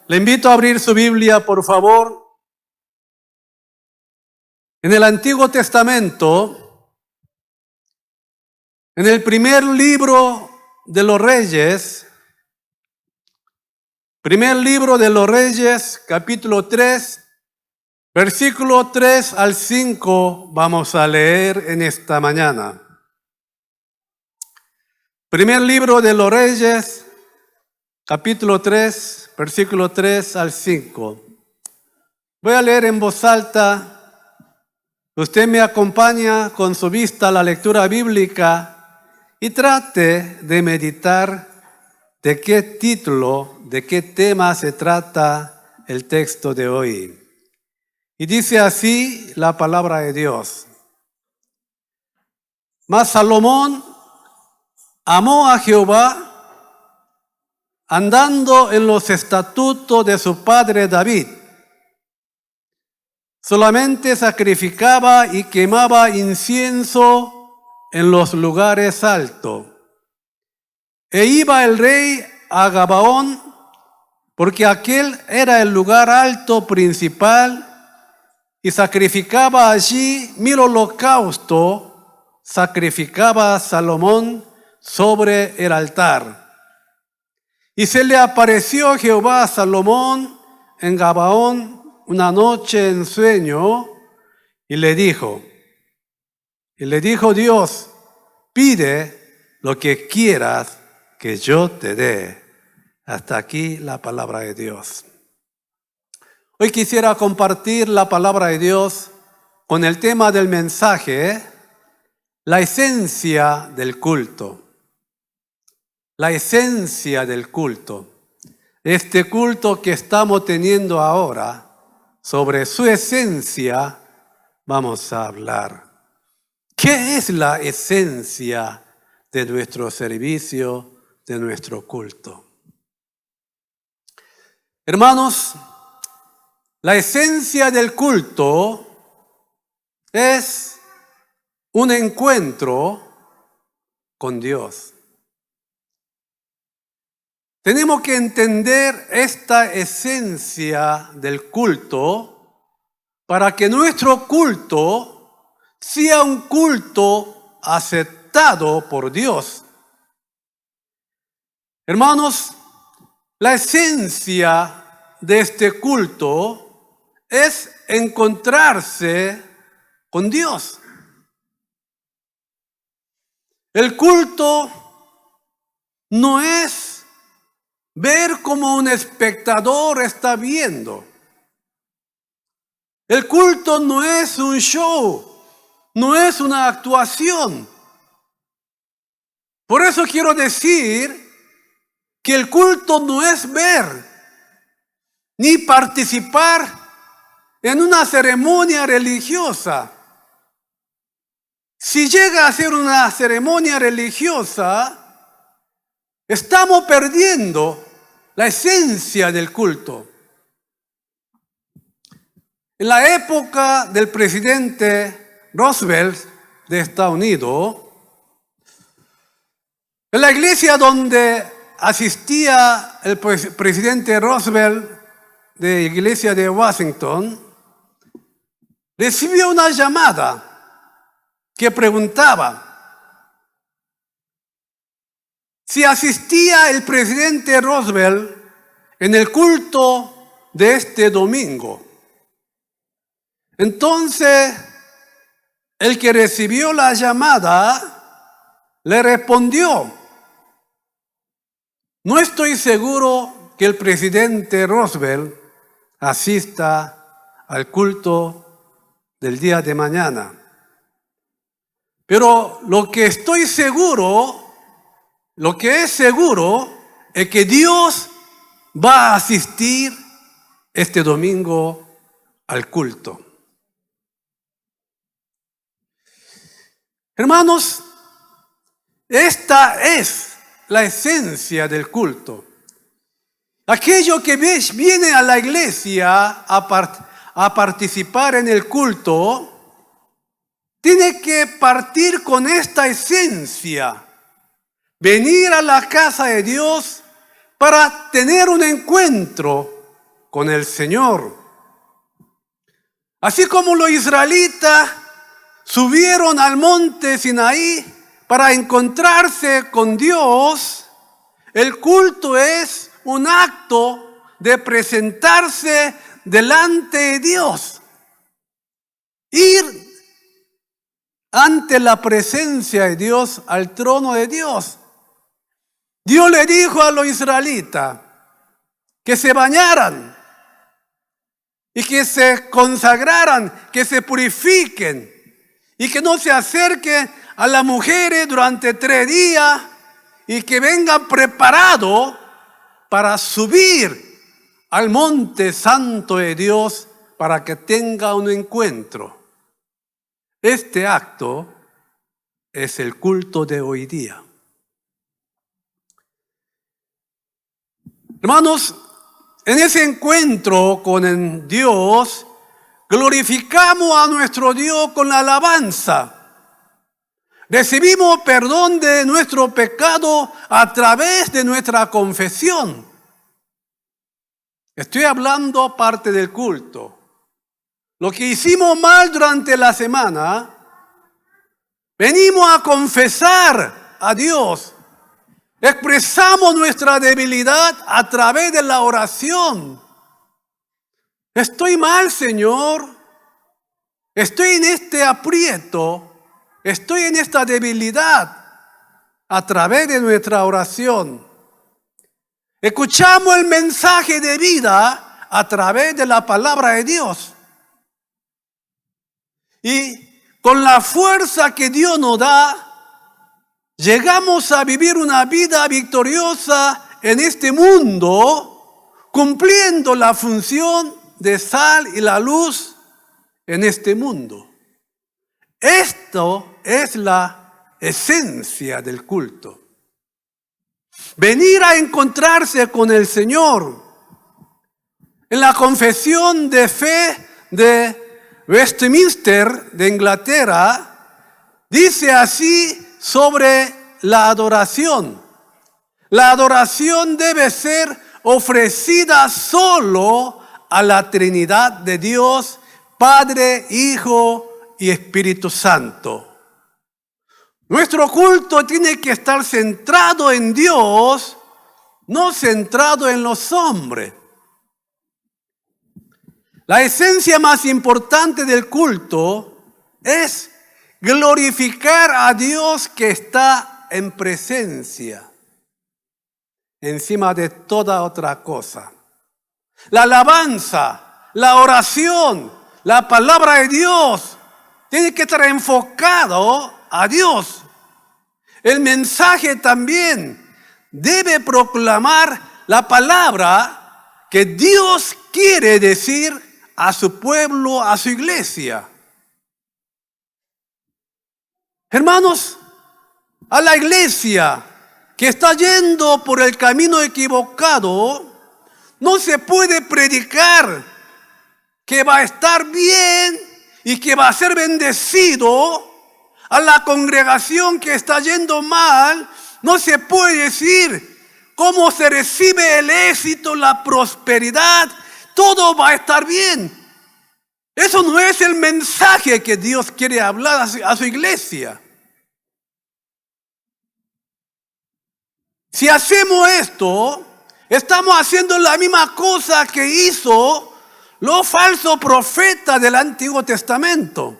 Le invito a abrir su Biblia, por favor. En el Antiguo Testamento, en el primer libro de los Reyes, capítulo 3, versículo 3 al 5, vamos a leer en esta mañana. Primer libro de los Reyes, capítulo 3, versículo 3 al 5. Voy a leer en voz alta. Usted me acompaña con su vista a la lectura bíblica y trate de meditar de qué título, de qué tema se trata el texto de hoy. Y dice así la palabra de Dios. Mas Salomón amó a Jehová andando en los estatutos de su padre David. Solamente sacrificaba y quemaba incienso en los lugares altos. E iba el rey a Gabaón, porque aquel era el lugar alto principal, y sacrificaba allí 1000 holocaustos, sacrificaba a Salomón sobre el altar. Y se le apareció Jehová a Salomón en Gabaón una noche en sueño, y le dijo Dios, pide lo que quieras que yo te dé. Hasta aquí la palabra de Dios. Hoy quisiera compartir la palabra de Dios con el tema del mensaje, la esencia del culto. La esencia del culto. Este culto que estamos teniendo ahora, sobre su esencia vamos a hablar. ¿Qué es la esencia de nuestro servicio, de nuestro culto? Hermanos, la esencia del culto es un encuentro con Dios. Tenemos que entender esta esencia del culto para que nuestro culto sea un culto aceptado por Dios. Hermanos, la esencia de este culto es encontrarse con Dios. El culto no es ver como un espectador está viendo. El culto no es un show, no es una actuación. Por eso quiero decir que el culto no es ver ni participar en una ceremonia religiosa. Si llega a ser una ceremonia religiosa, estamos perdiendo la esencia del culto. En la época del presidente Roosevelt de Estados Unidos, en la iglesia donde asistía el presidente Roosevelt de la iglesia de Washington, recibió una llamada que preguntaba si asistía el presidente Roosevelt en el culto de este domingo. Entonces, el que recibió la llamada le respondió: no estoy seguro que el presidente Roosevelt asista al culto del día de mañana. Pero lo que es seguro es que Dios va a asistir este domingo al culto. Hermanos, esta es la esencia del culto. Aquello que viene a la iglesia a participar en el culto, tiene que partir con esta esencia. Venir a la casa de Dios para tener un encuentro con el Señor. Así como los israelitas subieron al monte Sinaí para encontrarse con Dios, el culto es un acto de presentarse delante de Dios. Ir ante la presencia de Dios, al trono de Dios. Dios le dijo a los israelitas que se bañaran y que se consagraran, que se purifiquen y que no se acerquen a las mujeres durante 3 días y que vengan preparados para subir al monte santo de Dios para que tenga un encuentro. Este acto es el culto de hoy día. Hermanos, en ese encuentro con Dios, glorificamos a nuestro Dios con la alabanza. Recibimos perdón de nuestro pecado a través de nuestra confesión. Estoy hablando parte del culto. Lo que hicimos mal durante la semana, venimos a confesar a Dios. Expresamos nuestra debilidad a través de la oración. Estoy mal, Señor. Estoy en este aprieto. Estoy en esta debilidad a través de nuestra oración. Escuchamos el mensaje de vida a través de la palabra de Dios. Y con la fuerza que Dios nos da, llegamos a vivir una vida victoriosa en este mundo, cumpliendo la función de sal y la luz en este mundo. Esto es la esencia del culto. Venir a encontrarse con el Señor. En la confesión de fe de Westminster de Inglaterra, dice así sobre la adoración. La adoración debe ser ofrecida solo a la Trinidad de Dios, Padre, Hijo y Espíritu Santo. Nuestro culto tiene que estar centrado en Dios, no centrado en los hombres. La esencia más importante del culto es glorificar a Dios que está en presencia, encima de toda otra cosa. La alabanza, la oración, la palabra de Dios tiene que estar enfocado a Dios. El mensaje también debe proclamar la palabra que Dios quiere decir a su pueblo, a su iglesia. Hermanos, a la iglesia que está yendo por el camino equivocado, no se puede predicar que va a estar bien y que va a ser bendecido. A la congregación que está yendo mal, no se puede decir cómo se recibe el éxito, la prosperidad, todo va a estar bien. Eso no es el mensaje que Dios quiere hablar a su iglesia. Si hacemos esto, estamos haciendo la misma cosa que hizo los falsos profetas del Antiguo Testamento.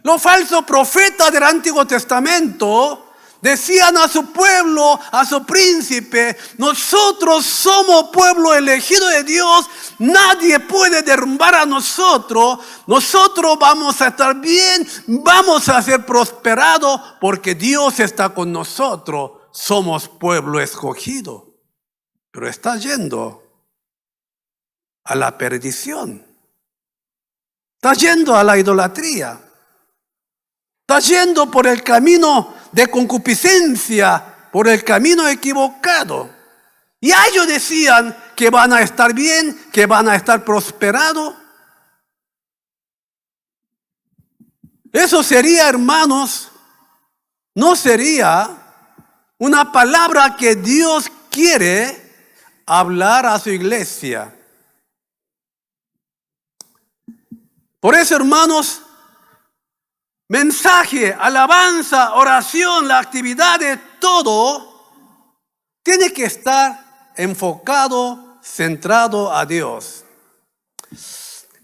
Los falsos profetas del Antiguo Testamento decían a su pueblo, a su príncipe: nosotros somos pueblo elegido de Dios, nadie puede derrumbar a nosotros, nosotros vamos a estar bien, vamos a ser prosperados porque Dios está con nosotros, somos pueblo escogido. Pero está yendo a la perdición, está yendo a la idolatría. Está yendo por el camino de concupiscencia, por el camino equivocado. Y ellos decían que van a estar bien, que van a estar prosperados. Eso sería, hermanos, no sería una palabra que Dios quiere hablar a su iglesia. Por eso, hermanos, mensaje, alabanza, oración, la actividad de todo tiene que estar enfocado, centrado a Dios.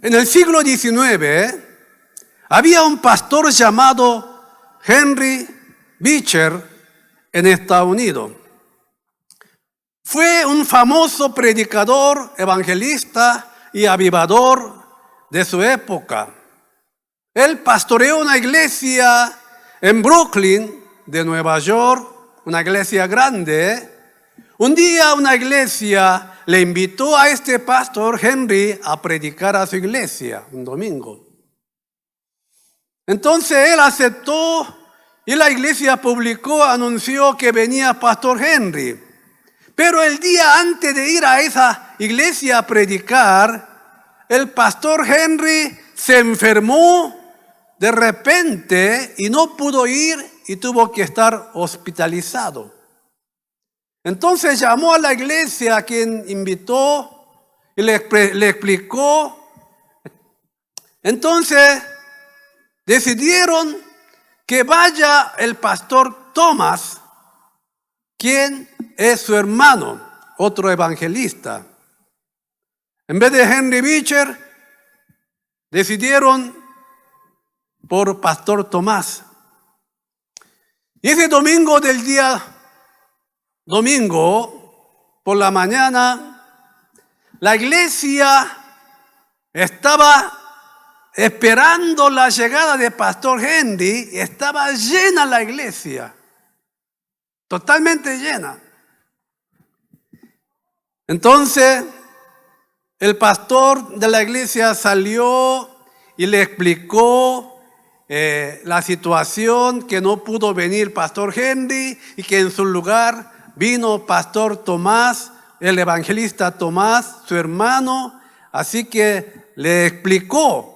En el siglo XIX había un pastor llamado Henry Beecher en Estados Unidos. Fue un famoso predicador, evangelista y avivador de su época. Él pastoreó una iglesia en Brooklyn, de Nueva York, una iglesia grande. Un día una iglesia le invitó a este pastor Henry a predicar a su iglesia, un domingo. Entonces él aceptó y la iglesia anunció que venía pastor Henry. Pero el día antes de ir a esa iglesia a predicar, el pastor Henry se enfermó de repente y no pudo ir y tuvo que estar hospitalizado. Entonces llamó a la iglesia a quien invitó y le explicó. Entonces decidieron que vaya el pastor Thomas, quien es su hermano, otro evangelista. En vez de Henry Beecher, decidieron por pastor Tomás. Y ese domingo por la mañana, la iglesia estaba esperando la llegada de pastor Henry. Estaba llena la iglesia, totalmente llena. Entonces, el pastor de la iglesia salió y le explicó la situación, que no pudo venir pastor Henry y que en su lugar vino pastor Tomás, el evangelista Tomás, su hermano. Así que le explicó.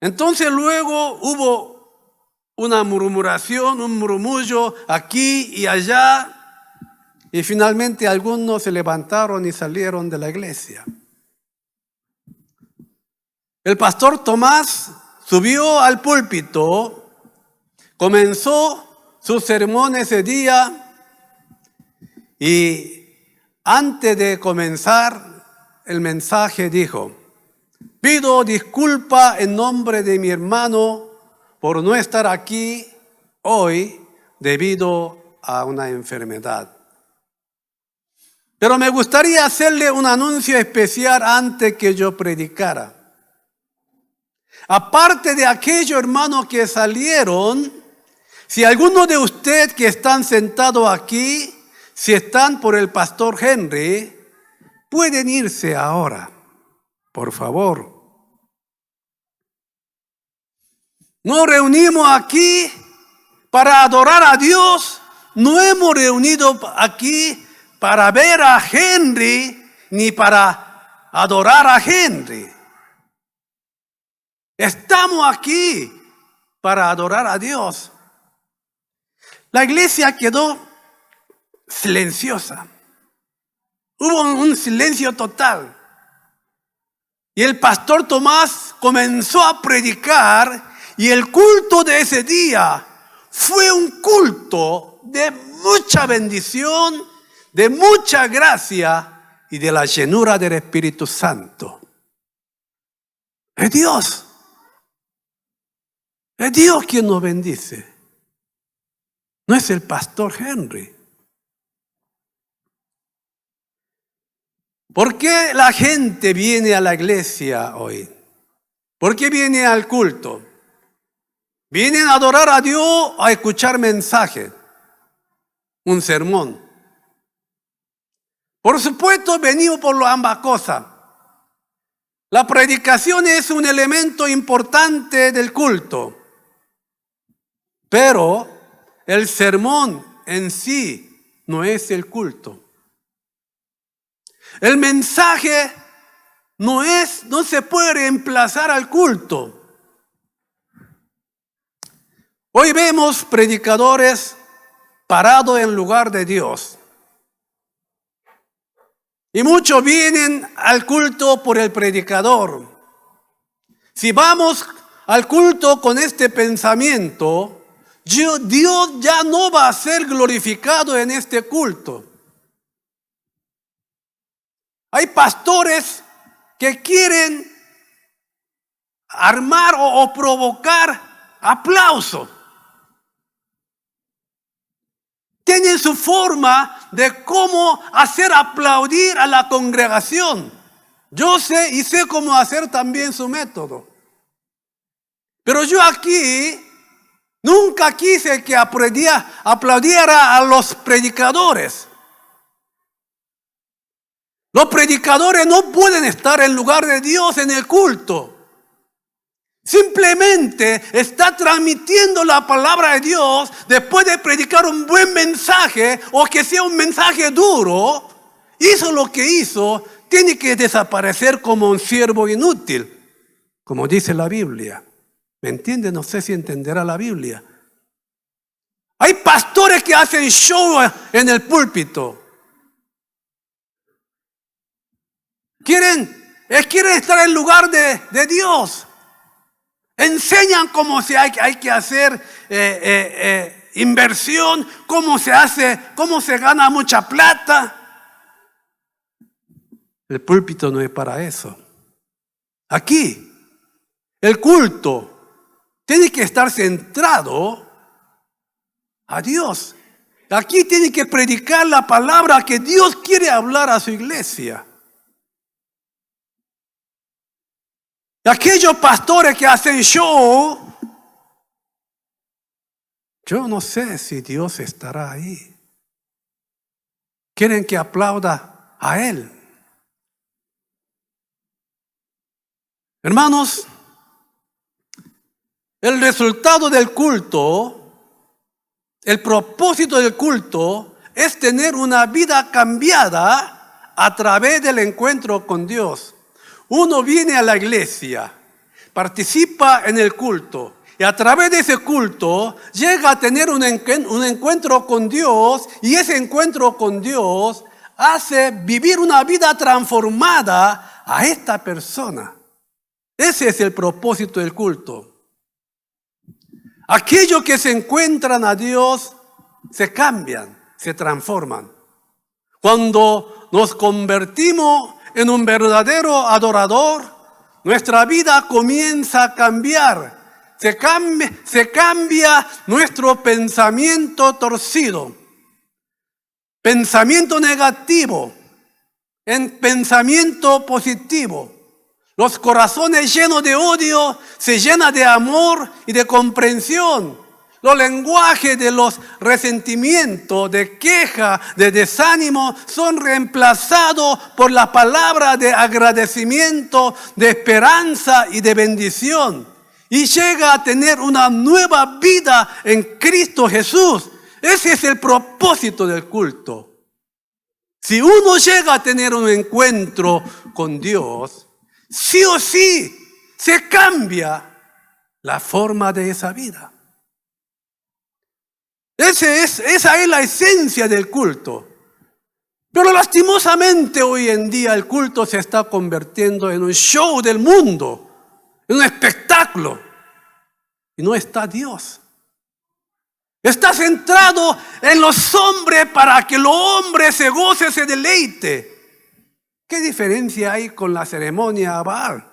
Entonces luego hubo una murmuración, un murmullo aquí y allá, y finalmente algunos se levantaron y salieron de la iglesia. El pastor Tomás subió al púlpito, comenzó su sermón ese día y antes de comenzar el mensaje dijo: pido disculpa en nombre de mi hermano por no estar aquí hoy debido a una enfermedad. Pero me gustaría hacerle un anuncio especial antes que yo predicara. Aparte de aquellos hermanos que salieron, si alguno de ustedes que están sentados aquí, si están por el pastor Henry, pueden irse ahora, por favor. Nos reunimos aquí para adorar a Dios. No hemos reunido aquí para ver a Henry ni para adorar a Henry. Estamos aquí para adorar a Dios. La iglesia quedó silenciosa. Hubo un silencio total. Y el pastor Tomás comenzó a predicar, y el culto de ese día fue un culto de mucha bendición, de mucha gracia y de la llenura del Espíritu Santo. Es Dios. Es Dios quien nos bendice. No es el pastor Henry. ¿Por qué la gente viene a la iglesia hoy? ¿Por qué viene al culto? Vienen a adorar a Dios, a escuchar mensaje, un sermón. Por supuesto, venimos por ambas cosas. La predicación es un elemento importante del culto, pero el sermón en sí no es el culto. El mensaje no se puede reemplazar al culto. Hoy vemos predicadores parados en lugar de Dios. Y muchos vienen al culto por el predicador. Si vamos al culto con este pensamiento, Dios ya no va a ser glorificado en este culto. Hay pastores que quieren armar o provocar aplauso. Tienen su forma de cómo hacer aplaudir a la congregación. Yo sé y sé cómo hacer también su método. Pero yo aquí nunca quise que aplaudiera a los predicadores. Los predicadores no pueden estar en lugar de Dios en el culto. Simplemente está transmitiendo la palabra de Dios después de predicar un buen mensaje o que sea un mensaje duro. Hizo lo que hizo, tiene que desaparecer como un siervo inútil, como dice la Biblia. ¿Me entiende? No sé si entenderá la Biblia. Hay pastores que hacen show en el púlpito. Quieren estar en lugar de Dios. Enseñan cómo hay que hacer inversión, cómo se gana mucha plata. El púlpito no es para eso. Aquí, el culto tiene que estar centrado a Dios. Aquí tiene que predicar la palabra que Dios quiere hablar a su iglesia. Aquellos pastores que hacen show, yo no sé si Dios estará ahí. Quieren que aplauda a Él. Hermanos, el resultado del culto, el propósito del culto es tener una vida cambiada a través del encuentro con Dios. Uno viene a la iglesia, participa en el culto y a través de ese culto llega a tener un encuentro con Dios, y ese encuentro con Dios hace vivir una vida transformada a esta persona. Ese es el propósito del culto. Aquellos que se encuentran a Dios se cambian, se transforman. Cuando nos convertimos en un verdadero adorador, nuestra vida comienza a cambiar. Se cambia nuestro pensamiento torcido, pensamiento negativo, en pensamiento positivo. Los corazones llenos de odio se llenan de amor y de comprensión. Los lenguajes de los resentimientos, de queja, de desánimo son reemplazados por la palabra de agradecimiento, de esperanza y de bendición. Y llega a tener una nueva vida en Cristo Jesús. Ese es el propósito del culto. Si uno llega a tener un encuentro con Dios, sí o sí se cambia la forma de esa vida. Esa es la esencia del culto. Pero lastimosamente hoy en día el culto se está convirtiendo en un show del mundo, en un espectáculo. Y no está Dios. Está centrado en los hombres para que los hombres se gocen, se deleite. ¿Qué diferencia hay con la ceremonia a Baal?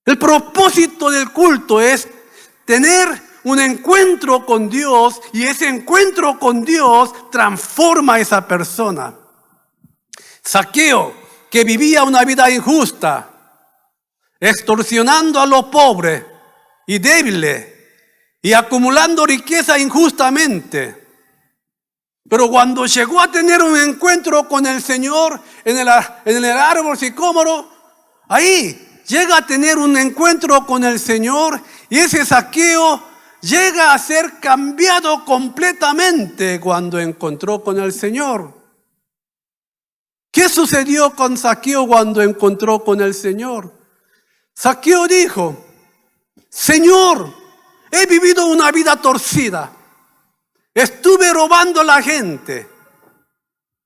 El propósito del culto es tener un encuentro con Dios, y ese encuentro con Dios transforma a esa persona. Zaqueo, que vivía una vida injusta, extorsionando a los pobres y débiles y acumulando riqueza injustamente. Pero cuando llegó a tener un encuentro con el Señor en el árbol sicómoro, ahí llega a tener un encuentro con el Señor, y ese Zaqueo llega a ser cambiado completamente cuando encontró con el Señor. ¿Qué sucedió con Zaqueo cuando encontró con el Señor? Zaqueo dijo: Señor, he vivido una vida torcida. Estuve robando a la gente.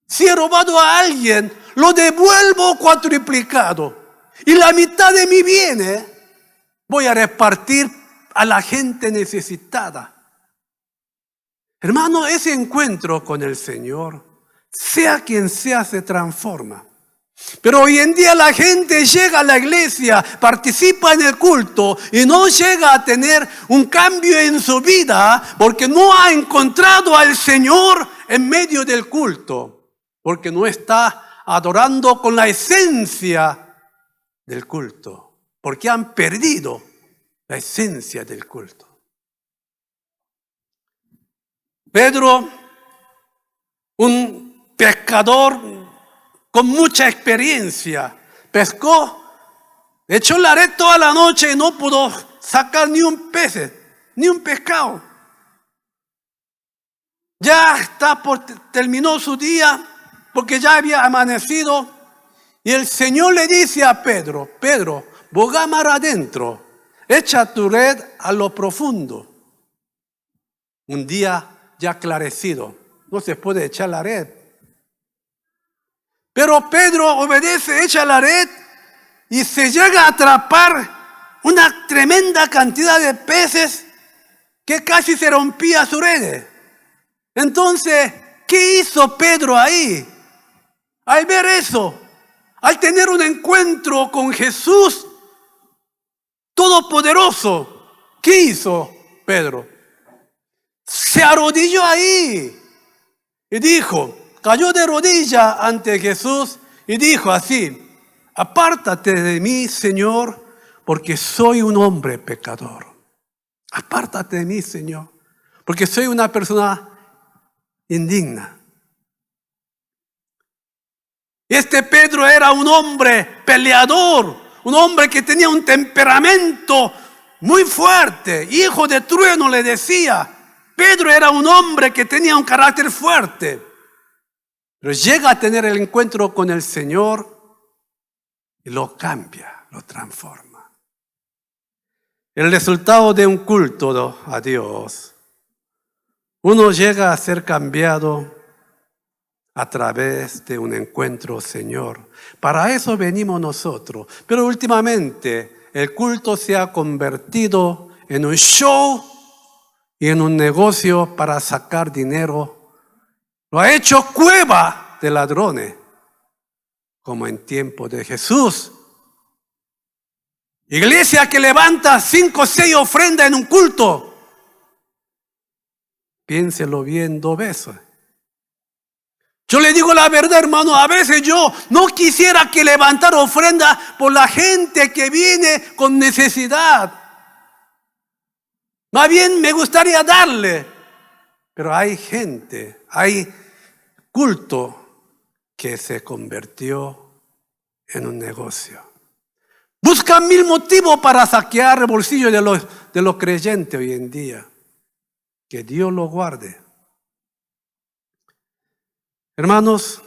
Si he robado a alguien, lo devuelvo cuatriplicado. Y la mitad de mi bienes voy a repartir a la gente necesitada. Hermano, ese encuentro con el Señor, sea quien sea, se transforma. Pero hoy en día la gente llega a la iglesia, participa en el culto y no llega a tener un cambio en su vida porque no ha encontrado al Señor en medio del culto, porque no está adorando con la esencia del culto, porque han perdido la esencia del culto. Pedro, un pescador con mucha experiencia, pescó, echó la red toda la noche y no pudo sacar ni un pez, ni un pescado. Ya terminó su día porque ya había amanecido y el Señor le dice a Pedro, Pedro, boga mar adentro, echa tu red a lo profundo. Un día ya aclarecido, no se puede echar la red. Pero Pedro obedece, echa la red y se llega a atrapar una tremenda cantidad de peces que casi se rompía su red. Entonces, ¿qué hizo Pedro ahí? Al ver eso, al tener un encuentro con Jesús Todopoderoso, ¿qué hizo Pedro? Se arrodilló ahí y dijo, cayó de rodillas ante Jesús y dijo así, apártate de mí, Señor, porque soy un hombre pecador. Apártate de mí, Señor, porque soy una persona indigna. Este Pedro era un hombre peleador, un hombre que tenía un temperamento muy fuerte. Hijo de trueno le decía. Pedro era un hombre que tenía un carácter fuerte. Pero llega a tener el encuentro con el Señor y lo cambia, lo transforma. El resultado de un culto a Dios, uno llega a ser cambiado a través de un encuentro, Señor. Para eso venimos nosotros. Pero últimamente el culto se ha convertido en un show y en un negocio para sacar dinero. Lo ha hecho cueva de ladrones, como en tiempo de Jesús. Iglesia que levanta 5 o 6 ofrendas en un culto. Piénselo bien 2 veces. Yo le digo la verdad, hermano, a veces yo no quisiera que levantar ofrenda por la gente que viene con necesidad. Más bien me gustaría darle. Pero hay gente, hay culto que se convirtió en un negocio. Buscan 1000 motivos para saquear el bolsillo de los creyentes hoy en día. Que Dios lo guarde. Hermanos,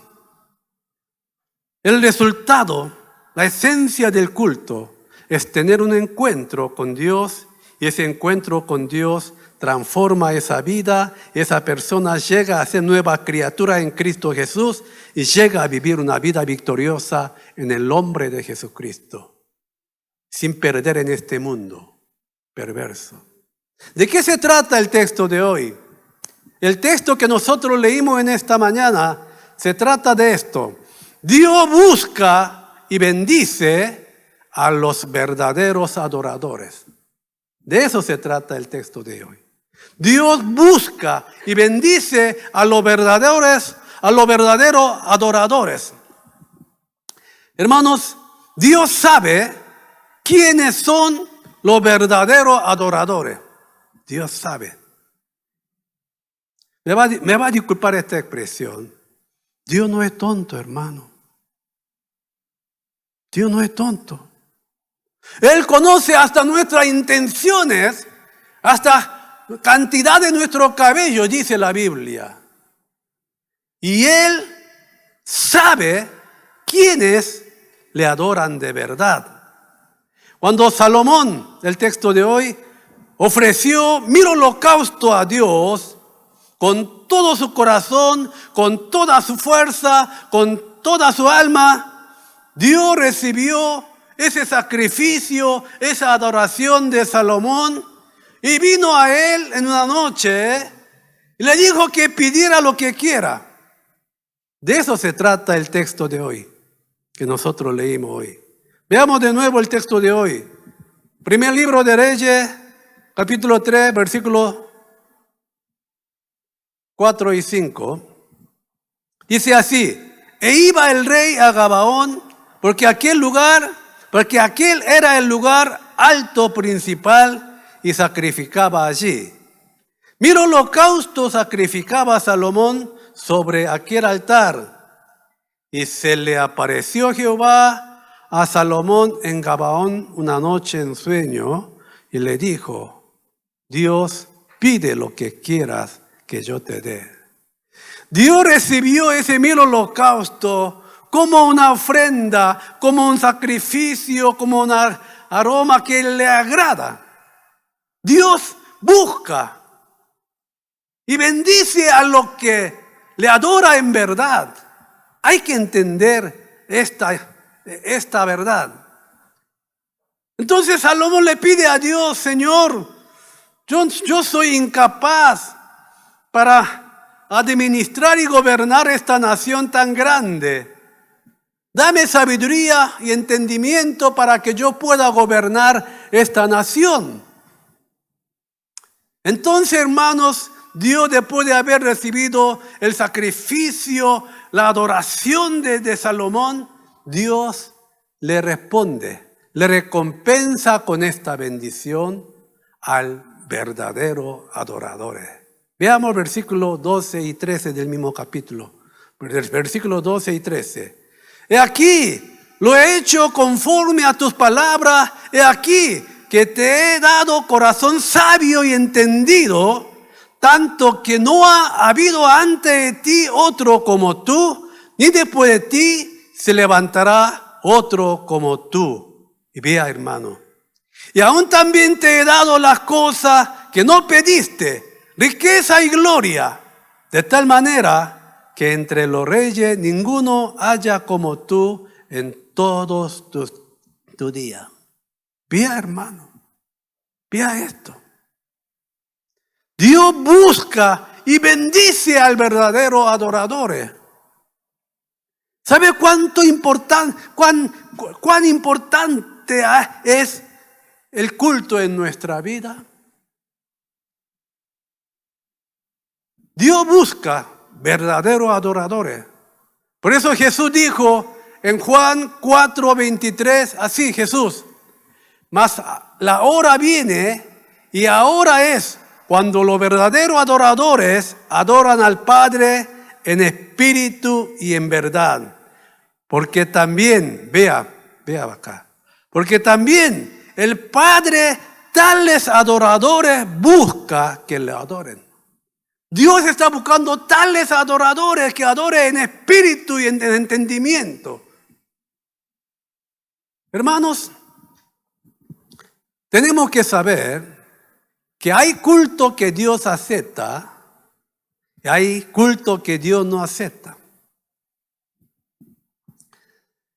el resultado, la esencia del culto es tener un encuentro con Dios y ese encuentro con Dios transforma esa vida, esa persona llega a ser nueva criatura en Cristo Jesús y llega a vivir una vida victoriosa en el nombre de Jesucristo, sin perder en este mundo perverso. ¿De qué se trata el texto de hoy? El texto que nosotros leímos en esta mañana se trata de esto. Dios busca y bendice a los verdaderos adoradores. De eso se trata el texto de hoy. Dios busca y bendice a los verdaderos adoradores. Hermanos, Dios sabe quiénes son los verdaderos adoradores. Dios sabe. Me va a disculpar esta expresión. Dios no es tonto, hermano. Dios no es tonto. Él conoce hasta nuestras intenciones, hasta cantidad de nuestro cabello, dice la Biblia. Y Él sabe quiénes le adoran de verdad. Cuando Salomón, el texto de hoy, ofreció 1000 holocaustos a Dios, con todo su corazón, con toda su fuerza, con toda su alma, Dios recibió ese sacrificio, esa adoración de Salomón, y vino a él en una noche y le dijo que pidiera lo que quiera. De eso se trata el texto de hoy, que nosotros leímos hoy. Veamos de nuevo el texto de hoy. Primer libro de Reyes, capítulo 3, versículos 4 y 5. Dice así: e iba el rey a Gabaón, porque aquel era el lugar alto principal, y sacrificaba allí. 1000 holocaustos sacrificaba Salomón sobre aquel altar. Y se le apareció Jehová a Salomón en Gabaón una noche en sueño, y le dijo: Dios, pide lo que quieras que yo te dé. Dios recibió ese 1000 holocaustos como una ofrenda, como un sacrificio, como un aroma que le agrada. Dios busca y bendice a los que le adora en verdad. Hay que entender esta verdad. Entonces Salomón le pide a Dios: Señor, yo soy incapaz para administrar y gobernar esta nación tan grande. Dame sabiduría y entendimiento para que yo pueda gobernar esta nación. Entonces, hermanos, Dios, después de haber recibido el sacrificio, la adoración de Salomón, Dios le responde, le recompensa con esta bendición al verdadero adorador. Veamos versículos 12 y 13 del mismo capítulo. Versículos 12 y 13. He aquí, lo he hecho conforme a tus palabras. He aquí que te he dado corazón sabio y entendido, tanto que no ha habido antes de ti otro como tú, ni después de ti se levantará otro como tú. Y vea, hermano, y aún también te he dado las cosas que no pediste, riqueza y gloria, de tal manera que entre los reyes ninguno haya como tú en todos tus días. Vea, hermano, vea esto. Dios busca y bendice al verdadero adorador. ¿Sabe cuán importante es el culto en nuestra vida? Dios busca verdaderos adoradores. Por eso Jesús dijo en Juan 4:23, así Jesús: mas la hora viene y ahora es cuando los verdaderos adoradores adoran al Padre en espíritu y en verdad. Porque también, vea acá, porque también el Padre tales adoradores busca que le adoren. Dios está buscando tales adoradores que adoren en espíritu y en entendimiento. Hermanos, tenemos que saber que hay culto que Dios acepta y hay culto que Dios no acepta.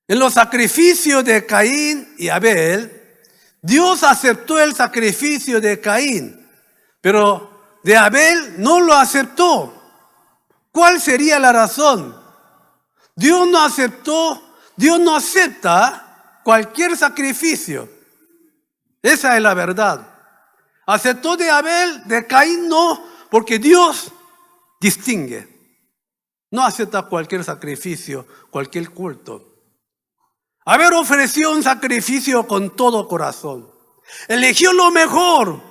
En los sacrificios de Caín y Abel, Dios aceptó el sacrificio de Caín, pero de Abel no lo aceptó. ¿Cuál sería la razón? Dios no acepta cualquier sacrificio. Esa es la verdad. Aceptó de Abel, de Caín no, porque Dios distingue. No acepta cualquier sacrificio, cualquier culto. Abel ofreció un sacrificio con todo corazón. Eligió lo mejor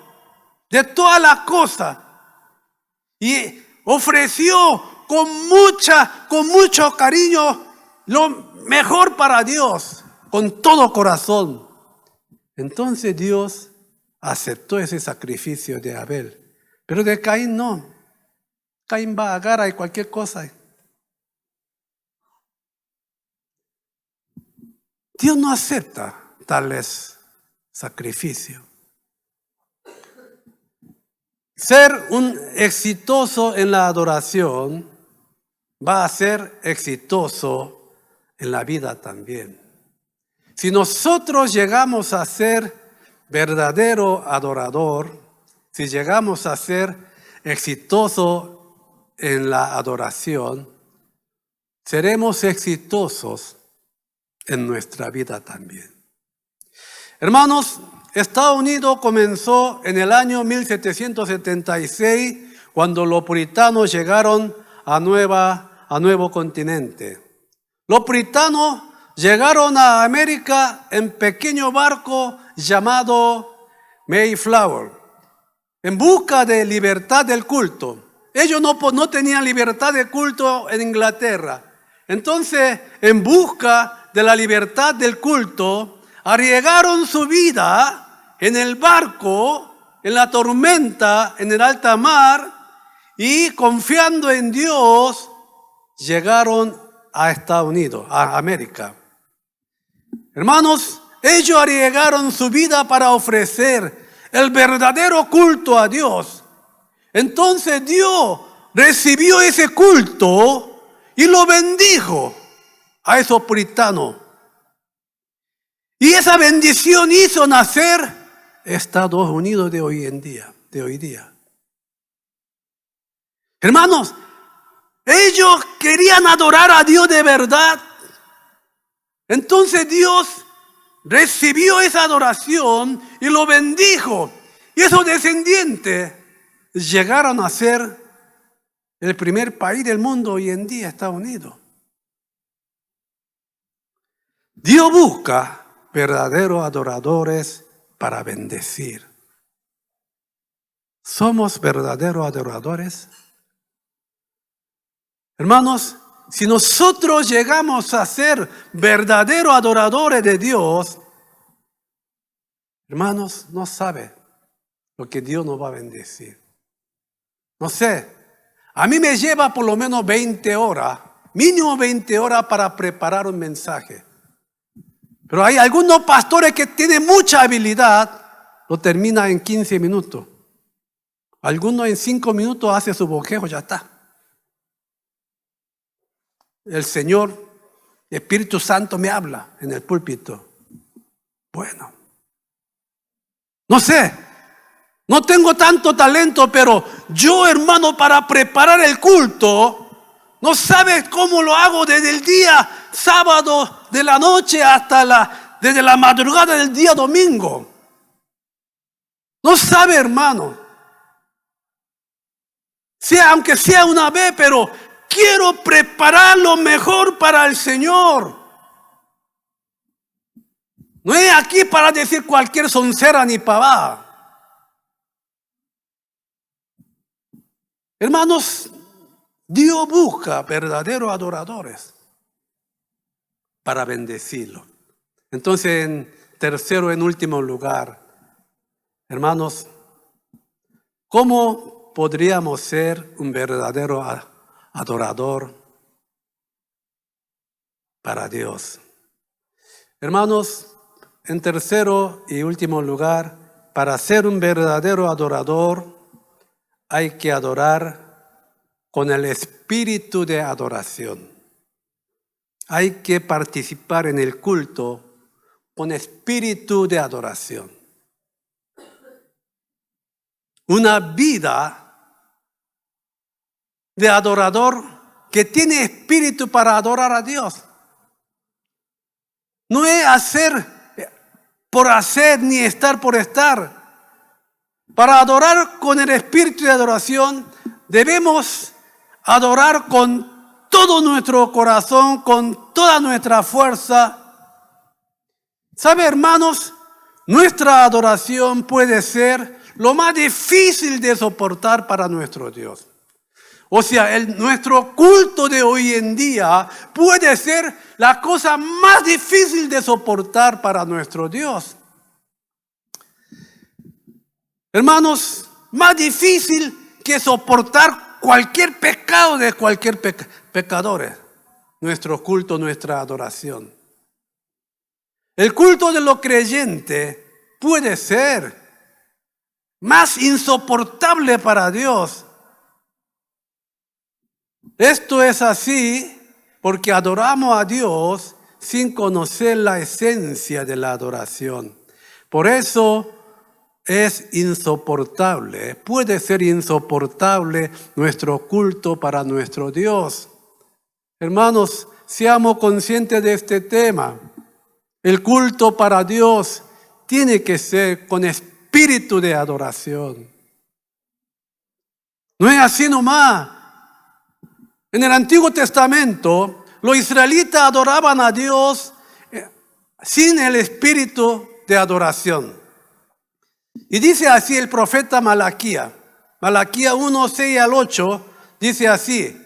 de todas las cosas y ofreció con mucho cariño lo mejor para Dios, con todo corazón. Entonces Dios aceptó ese sacrificio de Abel, pero de Caín no. Caín va a agarrar y cualquier cosa. Dios no acepta tales sacrificios. ser un exitoso en la adoración va a ser exitoso en la vida también. Si nosotros llegamos a ser verdadero adorador, si llegamos a ser exitoso en la adoración, seremos exitosos en nuestra vida también. Hermanos, Estados Unidos comenzó en el año 1776, cuando los puritanos llegaron a nuevo continente. Los puritanos llegaron a América en pequeño barco llamado Mayflower, en busca de libertad del culto. Ellos no tenían libertad de culto en Inglaterra. Entonces, en busca de la libertad del culto, arriesgaron su vida en el barco, en la tormenta, en el alta mar, y confiando en Dios, llegaron a Estados Unidos, a América. Hermanos, ellos arriesgaron su vida para ofrecer el verdadero culto a Dios. Entonces Dios recibió ese culto y lo bendijo a esos puritanos. Y esa bendición hizo nacer Estados Unidos de hoy día. Hermanos, ellos querían adorar a Dios de verdad. Entonces Dios recibió esa adoración y lo bendijo. Y esos descendientes llegaron a ser el primer país del mundo hoy en día, Estados Unidos. Dios busca verdaderos adoradores para bendecir. ¿Somos verdaderos adoradores? Hermanos, si nosotros llegamos a ser verdaderos adoradores de Dios, hermanos, no sabe lo que Dios nos va a bendecir. No sé, a mí me lleva por lo menos 20 horas, mínimo 20 horas para preparar un mensaje. Pero hay algunos pastores que tienen mucha habilidad, lo termina en 15 minutos. Algunos en 5 minutos hace su bosquejo, ya está. El Señor, el Espíritu Santo me habla en el púlpito. Bueno, no sé, no tengo tanto talento, pero yo, hermano, para preparar el culto, no sabes cómo lo hago desde el día sábado de la noche hasta desde la madrugada del día domingo. No sabe, hermano. Aunque sea una vez, pero quiero preparar lo mejor para el Señor. No es aquí para decir cualquier soncera ni pavada. Hermanos, Dios busca verdaderos adoradores para bendecirlo. Entonces, en tercero, en último lugar, hermanos, ¿cómo podríamos ser un verdadero adorador para Dios? Hermanos, en tercero y último lugar, para ser un verdadero adorador, hay que adorar con el espíritu de adoración. Hay que participar en el culto con espíritu de adoración. Una vida de adorador que tiene espíritu para adorar a Dios. No es hacer por hacer ni estar por estar. Para adorar con el espíritu de adoración debemos adorar con todo nuestro corazón, con toda nuestra fuerza. ¿Sabe, hermanos? Nuestra adoración puede ser lo más difícil de soportar para nuestro Dios. O sea, nuestro culto de hoy en día puede ser la cosa más difícil de soportar para nuestro Dios. Hermanos, más difícil que soportar cualquier pecado de cualquier pecador. Nuestro culto, nuestra adoración. El culto de los creyentes puede ser más insoportable para Dios. Esto es así porque adoramos a Dios sin conocer la esencia de la adoración. Por eso es insoportable, puede ser insoportable nuestro culto para nuestro Dios. Hermanos, seamos conscientes de este tema. El culto para Dios tiene que ser con espíritu de adoración. No es así nomás. En el Antiguo Testamento, los israelitas adoraban a Dios sin el espíritu de adoración. Y dice así el profeta Malaquías. Malaquías 1, 6 al 8, dice así: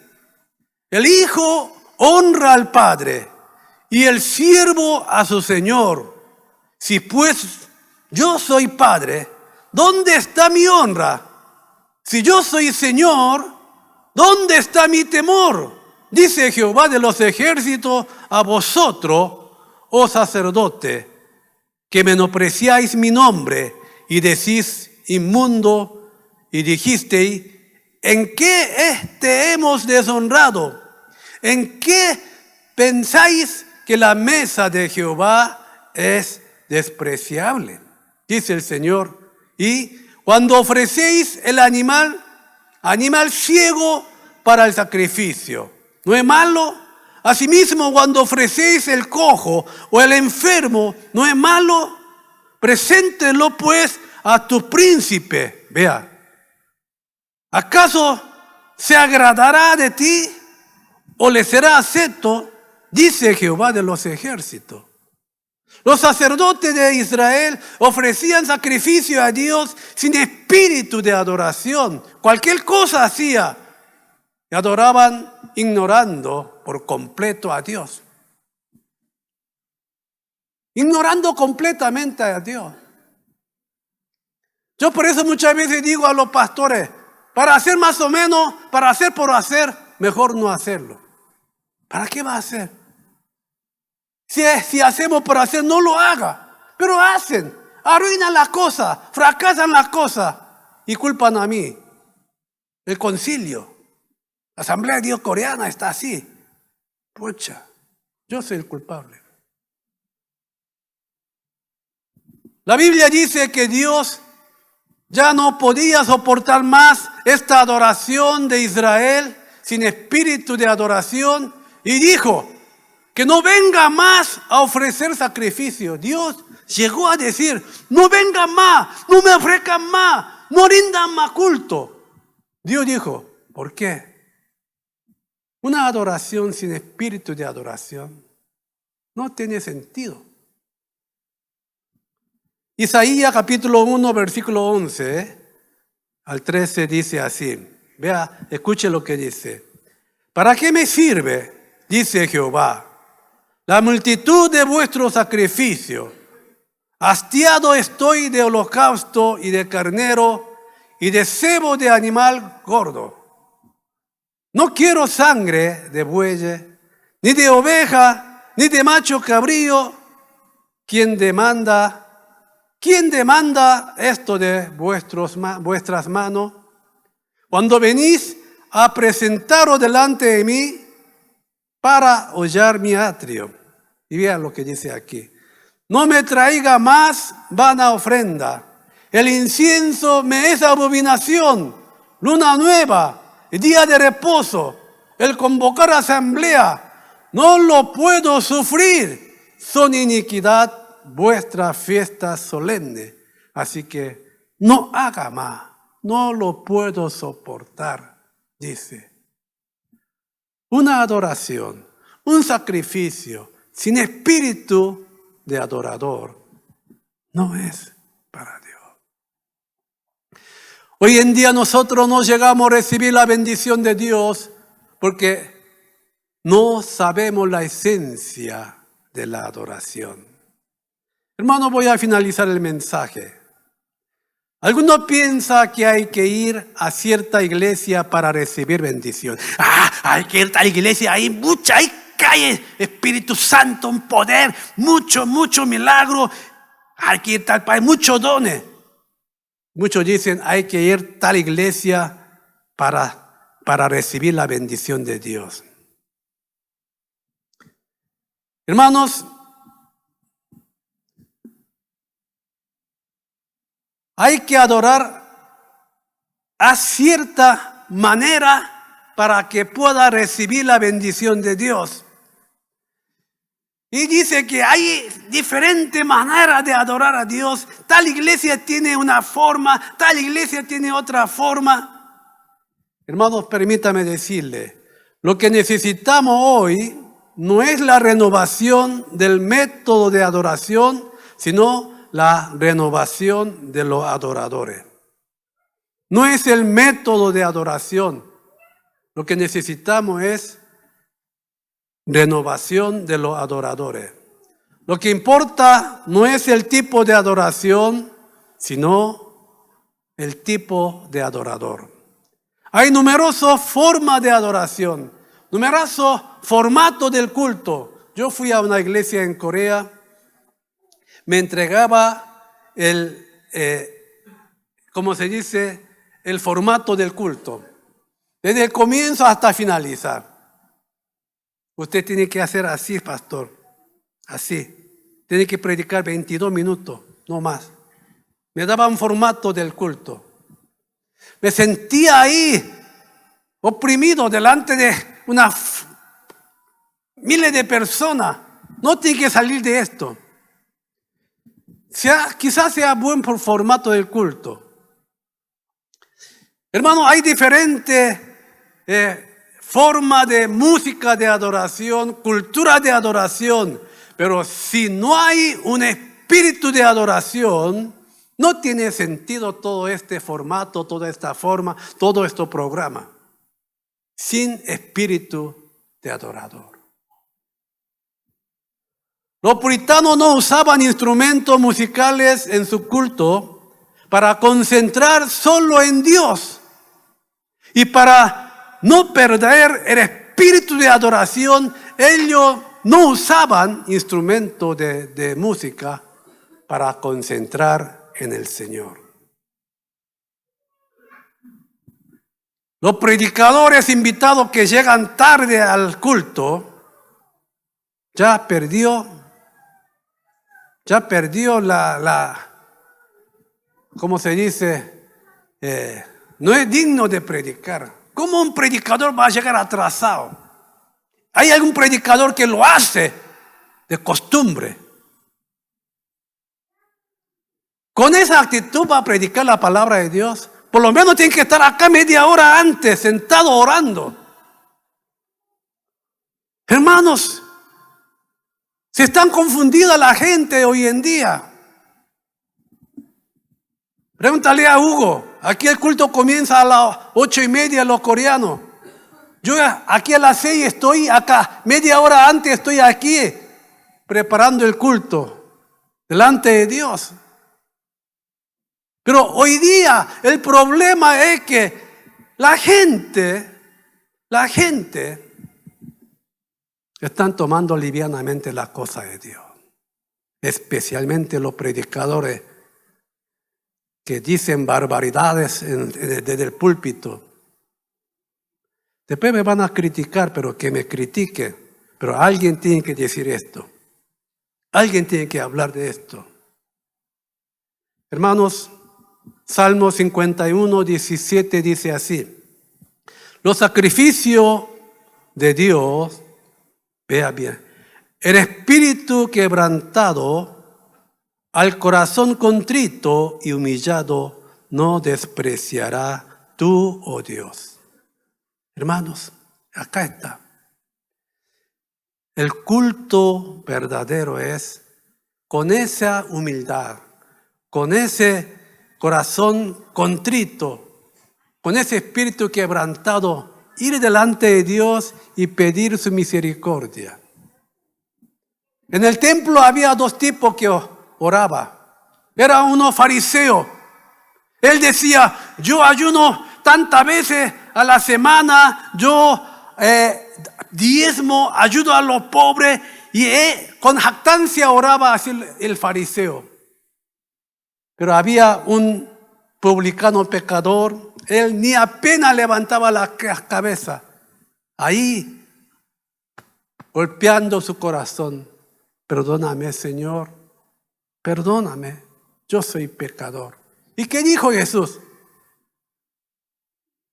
el hijo honra al padre y el siervo a su señor. Si pues yo soy padre, ¿dónde está mi honra? Si yo soy señor, ¿dónde está mi temor? Dice Jehová de los ejércitos a vosotros, oh sacerdote, que menospreciáis mi nombre y decís inmundo, y dijisteis: ¿en qué te hemos deshonrado? ¿En qué pensáis que la mesa de Jehová es despreciable? Dice el Señor. Y cuando ofrecéis el animal ciego para el sacrificio, ¿no es malo? Asimismo, cuando ofrecéis el cojo o el enfermo, ¿no es malo? Preséntelo pues a tu príncipe. Vea, ¿acaso se agradará de ti o le será acepto? Dice Jehová de los ejércitos. Los sacerdotes de Israel ofrecían sacrificio a Dios sin espíritu de adoración. Cualquier cosa hacía y adoraban ignorando por completo a Dios. Ignorando completamente a Dios. Yo por eso muchas veces digo a los pastores: para hacer más o menos, para hacer por hacer, mejor no hacerlo. ¿Para qué va a hacer? Si hacemos por hacer, no lo haga. Pero hacen, arruinan las cosas, fracasan las cosas y culpan a mí. El concilio, la Asamblea de Dios coreana está así. Pucha, yo soy el culpable. La Biblia dice que Dios ya no podía soportar más esta adoración de Israel sin espíritu de adoración y dijo que no venga más a ofrecer sacrificio. Dios llegó a decir: no vengan más, no me ofrezcan más, no rindan más culto. Dios dijo: ¿por qué? Una adoración sin espíritu de adoración no tiene sentido. Isaías capítulo 1, versículo 11 al 13 dice así. Vea, escuche lo que dice. ¿Para qué me sirve, dice Jehová, la multitud de vuestros sacrificios? Hastiado estoy de holocausto y de carnero y de cebo de animal gordo. No quiero sangre de bueyes, ni de oveja, ni de macho cabrío. ¿Quién demanda esto de vuestras manos? Cuando venís a presentaros delante de mí para hollar mi atrio. Y vean lo que dice aquí. No me traiga más vana ofrenda. El incienso me es abominación. Luna nueva, día de reposo, el convocar asamblea, no lo puedo sufrir. Son iniquidad vuestras fiestas solemnes. Así que no haga más, no lo puedo soportar, dice. Una adoración, un sacrificio sin espíritu de adorador no es para Dios. Hoy en día nosotros no llegamos a recibir la bendición de Dios porque no sabemos la esencia de la adoración. Hermano, voy a finalizar el mensaje. Algunos piensan que hay que ir a cierta iglesia para recibir bendición. Hay que ir a tal iglesia, hay cae Espíritu Santo, un poder, mucho milagro. Hay que ir tal país, muchos dones. Muchos dicen, hay que ir a tal iglesia para recibir la bendición de Dios. Hermanos, hay que adorar a cierta manera para que pueda recibir la bendición de Dios. Y dice que hay diferentes maneras de adorar a Dios. Tal iglesia tiene una forma, tal iglesia tiene otra forma. Hermanos, permítame decirle, lo que necesitamos hoy no es la renovación del método de adoración, sino la renovación de los adoradores. No es el método de adoración. Lo que necesitamos es renovación de los adoradores. Lo que importa no es el tipo de adoración, sino el tipo de adorador. Hay numerosas formas de adoración, numerosos formatos del culto. Yo fui a una iglesia en Corea, me entregaba el formato del culto, desde el comienzo hasta finalizar. Usted tiene que hacer así, pastor, así. Tiene que predicar 22 minutos, no más. Me daba un formato del culto. Me sentía ahí, oprimido, delante de miles de personas. No tiene que salir de esto. Quizás sea buen por formato del culto. Hermano, hay diferentes formas de música de adoración, cultura de adoración, pero si no hay un espíritu de adoración, no tiene sentido todo este formato, toda esta forma, todo este programa, sin espíritu de adorador. Los puritanos no usaban instrumentos musicales en su culto para concentrar solo en Dios. Y para no perder el espíritu de adoración, ellos no usaban instrumentos de música para concentrar en el Señor. Los predicadores invitados que llegan tarde al culto, ya perdió ¿cómo se dice? No es digno de predicar. ¿Cómo un predicador va a llegar atrasado? Hay algún predicador que lo hace de costumbre. Con esa actitud va a predicar la palabra de Dios. Por lo menos tiene que estar acá media hora antes, sentado orando. Hermanos, se están confundida la gente hoy en día. Pregúntale a Hugo. Aquí el culto comienza a las 8:30 los coreanos. Yo aquí a las 6 estoy acá. Media hora antes estoy aquí preparando el culto delante de Dios. Pero hoy día el problema es que la gente están tomando livianamente las cosas de Dios. Especialmente los predicadores que dicen barbaridades desde el púlpito. Después me van a criticar, pero que me critique. Pero alguien tiene que decir esto. Alguien tiene que hablar de esto. Hermanos, Salmo 51, 17 dice así: los sacrificios de Dios, vea bien, el espíritu quebrantado, al corazón contrito y humillado, no despreciará tú, oh Dios. Hermanos, acá está. El culto verdadero es con esa humildad, con ese corazón contrito, con ese espíritu quebrantado, ir delante de Dios y pedir su misericordia. En el templo había dos tipos que oraba. Era uno fariseo. Él decía: yo ayuno tantas veces a la semana, yo diezmo, ayudo a los pobres, y con jactancia oraba así el fariseo. Pero había un publicano pecador, él ni apenas levantaba la cabeza, ahí golpeando su corazón. Perdóname, Señor, perdóname, yo soy pecador. ¿Y qué dijo Jesús?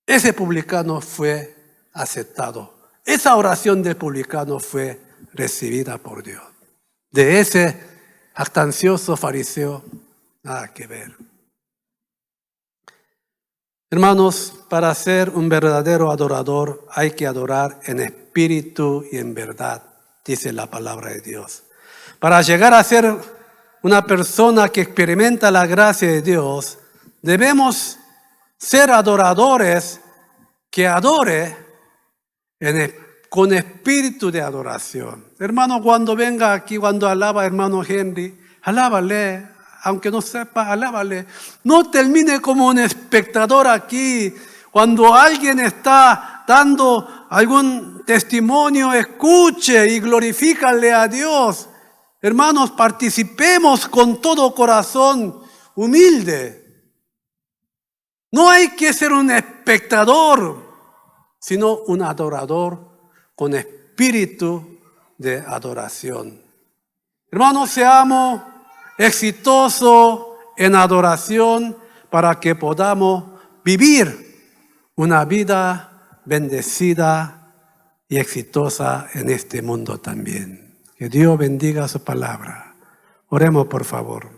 Ese publicano fue aceptado. Esa oración del publicano fue recibida por Dios. De ese jactancioso fariseo, nada que ver. Hermanos, para ser un verdadero adorador hay que adorar en espíritu y en verdad, dice la palabra de Dios. Para llegar a ser una persona que experimenta la gracia de Dios, debemos ser adoradores que adore con espíritu de adoración. Hermano, cuando venga aquí, cuando alaba hermano Henry, alábale, aunque no sepa, alábale. No termine como un espectador aquí. Cuando alguien está dando algún testimonio, escuche y glorifícale a Dios. Hermanos, participemos con todo corazón humilde. No hay que ser un espectador, sino un adorador con espíritu de adoración. Hermanos, seamos exitosos en adoración para que podamos vivir una vida bendecida y exitosa en este mundo también. Que Dios bendiga su palabra. Oremos, por favor.